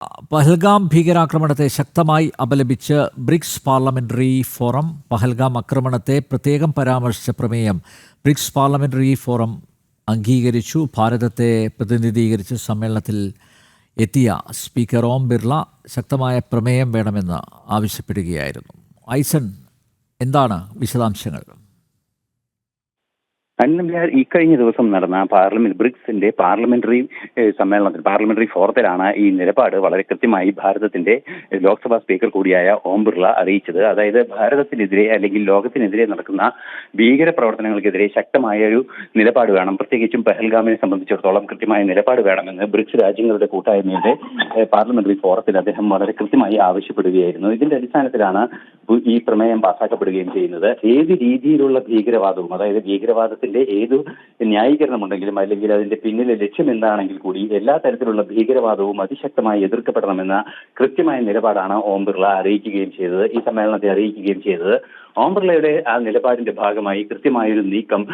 പഹൽഗാം ഭീകരാക്രമണത്തെ ശക്തമായി അപലപിച്ച് BRICS parliamentary forum Pahalgam ആക്രമണത്തെ പ്രത്യേകം പരാമർശിച്ച പ്രമേയം ബ്രിക്സ് പാർലമെന്ററി ഫോറം അംഗീകരിച്ചു. ഭാരതത്തെ പ്രതിനിധീകരിച്ച് സമ്മേളനത്തിൽ എത്തിയ സ്പീക്കർ ഓം ബിർള ശക്തമായ പ്രമേയം വേണമെന്ന് ആവശ്യപ്പെടുകയായിരുന്നു. ഐസൺ, എന്താണ് വിശദാംശങ്ങൾ? ഇക്കഴിഞ്ഞ ദിവസം നടന്ന ബ്രിക്സിന്റെ പാർലമെന്ററി ഫോറത്തിലാണ് ഈ നിലപാട് വളരെ കൃത്യമായി ഭാരതത്തിന്റെ ലോക്സഭാ സ്പീക്കർ കൂടിയായ ഓം ബിർള അറിയിച്ചത്. അതായത് ഭാരതത്തിനെതിരെ അല്ലെങ്കിൽ ലോകത്തിനെതിരെ നടക്കുന്ന ഭീകര പ്രവർത്തനങ്ങൾക്കെതിരെ ശക്തമായ ഒരു നിലപാട് വേണം, പ്രത്യേകിച്ചും പഹൽഗാമിനെ സംബന്ധിച്ചിടത്തോളം കൃത്യമായ നിലപാട് വേണമെന്ന് ബ്രിക്സ് രാജ്യങ്ങളുടെ കൂട്ടായ്മയുടെ പാർലമെന്ററി ഫോറത്തിൽ അദ്ദേഹം വളരെ കൃത്യമായി ആവശ്യപ്പെടുകയായിരുന്നു. ഇതിന്റെ അടിസ്ഥാനത്തിലാണ് ഈ പ്രമേയം പാസാക്കപ്പെടുകയും ചെയ്യുന്നത്. ഏത് രീതിയിലുള്ള ഭീകരവാദവും, അതായത് ഭീകരവാദത്തിന്റെ ഏതു ന്യായീകരണമുണ്ടെങ്കിലും അല്ലെങ്കിൽ അതിന്റെ പിന്നിലെ ലക്ഷ്യം എന്താണെങ്കിൽ കൂടി എല്ലാ തരത്തിലുള്ള ഭീകരവാദവും അതിശക്തമായി എതിർക്കപ്പെടണമെന്ന കൃത്യമായ നിലപാടാണ് ഓം ബിർള അറിയിക്കുകയും ചെയ്തത്, ഈ സമ്മേളനത്തെ അറിയിക്കുകയും ചെയ്തത്. ഓം ബിർളയുടെ ആ നിലപാടിന്റെ ഭാഗമായി കൃത്യമായൊരു നീക്കം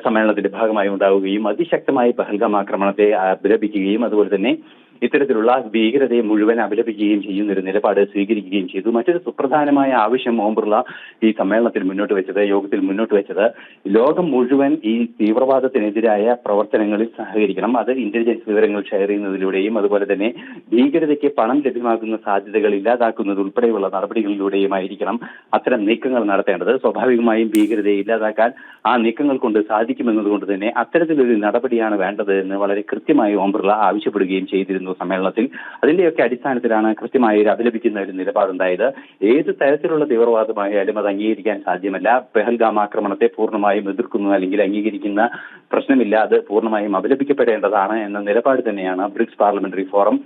സമ്മേളനത്തിന്റെ ഭാഗമായി ഉണ്ടാവുകയും അതിശക്തമായി പഹൽഗാം ആക്രമണത്തെ അപലപിക്കുകയും അതുപോലെ തന്നെ ഇത്തരത്തിലുള്ള ഭീകരതയെ മുഴുവൻ അപലപിക്കുകയും ചെയ്യുന്ന ഒരു നിലപാട് സ്വീകരിക്കുകയും ചെയ്തു. മറ്റൊരു സുപ്രധാനമായ ആവശ്യം ഓം ബിർള ഈ സമ്മേളനത്തിൽ യോഗത്തിൽ മുന്നോട്ട് വെച്ചത് ലോകം മുഴുവൻ ഈ തീവ്രവാദത്തിനെതിരായ പ്രവർത്തനങ്ങളിൽ സഹകരിക്കണം. അത് ഇന്റലിജൻസ് വിവരങ്ങൾ ഷെയർ ചെയ്യുന്നതിലൂടെയും അതുപോലെ തന്നെ ഭീകരതയ്ക്ക് പണം ലഭ്യമാകുന്ന സാധ്യതകൾ ഇല്ലാതാക്കുന്നത് ഉൾപ്പെടെയുള്ള നടപടികളിലൂടെയുമായിരിക്കണം അത്തരം നീക്കങ്ങൾ നടത്തേണ്ടത്. സ്വാഭാവികമായും ഭീകരതയെ ഇല്ലാതാക്കാൻ ആ നീക്കങ്ങൾ കൊണ്ട് സാധിക്കുമെന്നതുകൊണ്ട് തന്നെ അത്തരത്തിലൊരു നടപടിയാണ് വേണ്ടത് എന്ന് വളരെ കൃത്യമായി ഓം ബിർള ആവശ്യപ്പെടുകയും ചെയ്തിരുന്നു സമ്മേളനത്തിൽ. അതിന്റെയൊക്കെ അടിസ്ഥാനത്തിലാണ് കൃത്യമായി ഒരു അപലപിക്കുന്ന ഒരു നിലപാടുണ്ടായത്. ഏത് തരത്തിലുള്ള തീവ്രവാദമായാലും അത് അംഗീകരിക്കാൻ സാധ്യമല്ല. പഹൽഗാം ആക്രമണത്തെ പൂർണ്ണമായും എതിർക്കുന്നു അല്ലെങ്കിൽ അംഗീകരിക്കുന്ന പ്രശ്നമില്ല, അത് പൂർണ്ണമായും അപലപിക്കപ്പെടേണ്ടതാണ് എന്ന നിലപാട് തന്നെയാണ് ബ്രിക്സ് പാർലമെന്ററി ഫോറം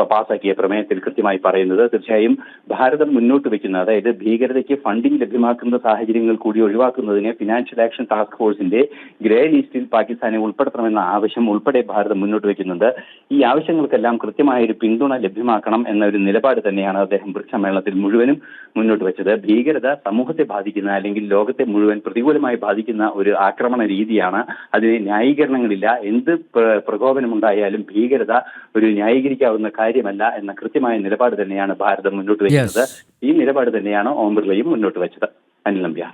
പാസാക്കിയ പ്രമേയത്തിൽ കൃത്യമായി പറയുന്നത്. തീർച്ചയായും ഭാരതം മുന്നോട്ട് വെക്കുന്ന, അതായത് ഭീകരതയ്ക്ക് ഫണ്ടിംഗ് ലഭ്യമാക്കുന്ന സാഹചര്യങ്ങൾ കൂടി ഒഴിവാക്കുന്നതിന് ഫിനാൻഷ്യൽ ആക്ഷൻ ടാസ്ക് ഫോഴ്സിന്റെ ഗ്രേ ലിസ്റ്റിൽ പാകിസ്ഥാനെ ഉൾപ്പെടുത്തണമെന്ന ആവശ്യം ഉൾപ്പെടെ ഭാരതം മുന്നോട്ട് വെക്കുന്നുണ്ട്. ഈ ആവശ്യങ്ങൾക്കെല്ലാം കൃത്യമായ ഒരു പിന്തുണ ലഭ്യമാക്കണം എന്ന ഒരു നിലപാട് തന്നെയാണ് അദ്ദേഹം ബ്രിക്സ് സമ്മേളനത്തിൽ മുഴുവനും മുന്നോട്ട് വെച്ചത്. ഭീകരത സമൂഹത്തെ ബാധിക്കുന്ന അല്ലെങ്കിൽ ലോകത്തെ മുഴുവൻ പ്രതികൂലമായി ബാധിക്കുന്ന ഒരു ആക്രമണ രീതിയാണ്. അതിന് ന്യായീകരണങ്ങളില്ല. എന്ത് പ്രകോപനമുണ്ടായാലും ഭീകരത ഒരു ന്യായീകരിക്കാവുന്ന കാര്യമല്ല എന്ന കൃത്യമായ നിലപാട് തന്നെയാണ് ഭാരതം മുന്നോട്ട് വെക്കുന്നത്. ഈ നിലപാട് തന്നെയാണ് ഓം ബിർളയും മുന്നോട്ട് വെച്ചത്. അനിൽ നമ്പ്യാർ.